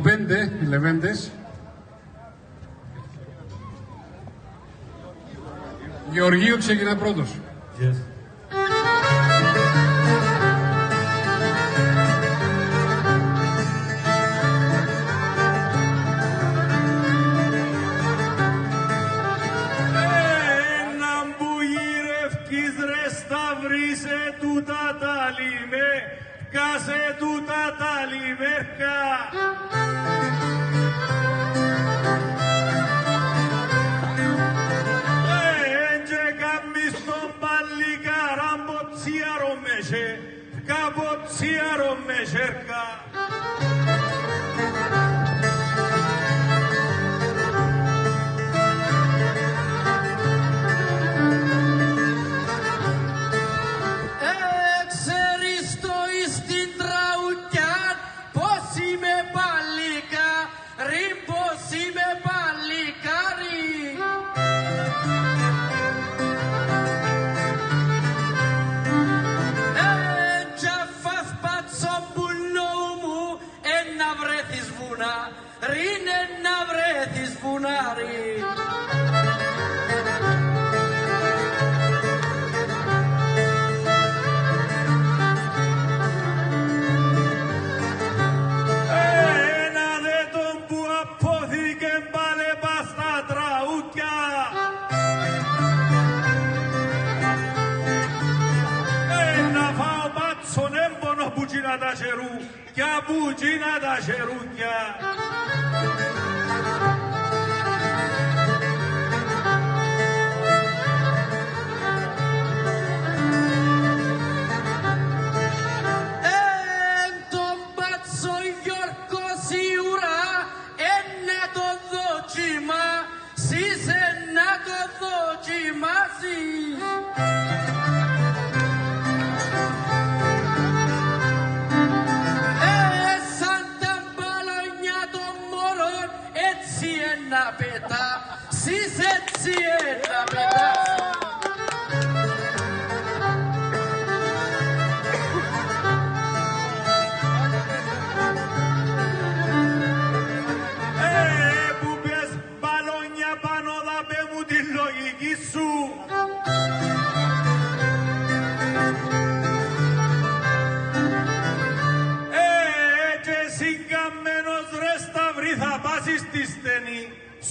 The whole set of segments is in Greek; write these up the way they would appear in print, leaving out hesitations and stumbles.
5, οι Λεβέντες. Γεωργίου ξεκινά πρώτος. Yes. Κάσε τούτα τα λιβέρκα. Έντζε καμίς τον παλικάρα μποτσίαρο μέσε, καμποτσίαρο μεσέρκα. Ρίνε να βρέθεις βουνάρι. Ένα δε τον που απόθηκε πάλε πας στα τραούκια. Να φάω πάτσον έμπονο που τσίνα τα χερού κι απού τσίνα τα χερούκια.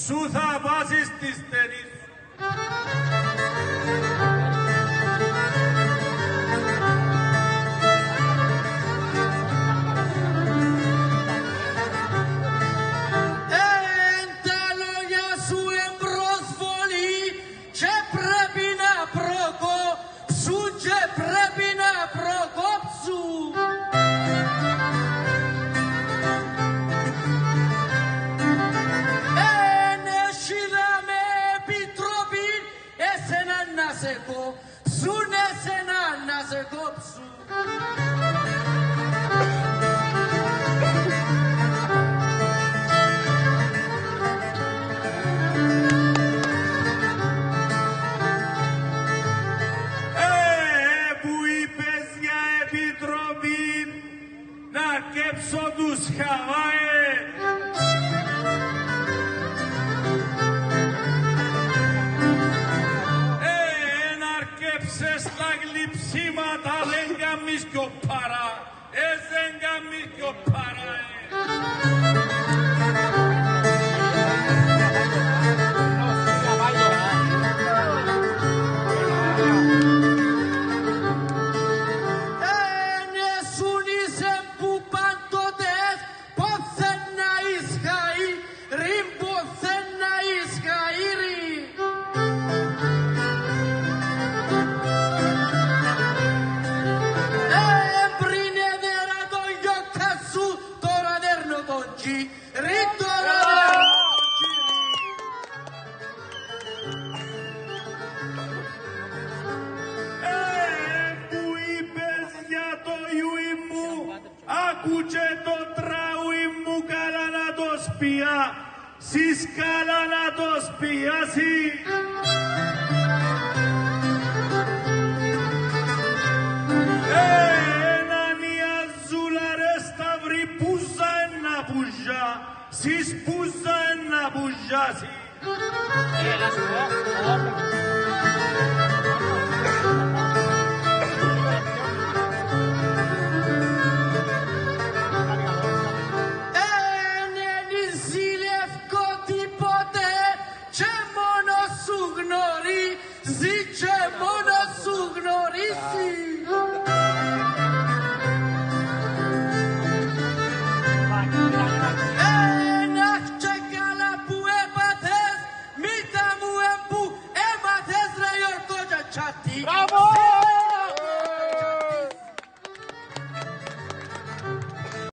Σου θα βάζεις τη στενή σου. Τα λόγια σου εμπροσβολή και πρέπει να προκόψουν και πρέπει να προκόψουν. Κόψουν εσένα να σε κόψουν. Που είπες για επιτροπή να κέψω τους Χαβάε. Στα γλυψίματα δεν καμείς πιο παρά, δεν καμείς πιο παρά. Άκουσε το τραούι μου καλά να το σπιά, σεις καλά να το σπιάσει. Έναν η αζούλα ρε σταυρί πούζα ένα πουζά. σεις πούζα να μπουζάσει. Να σου πω,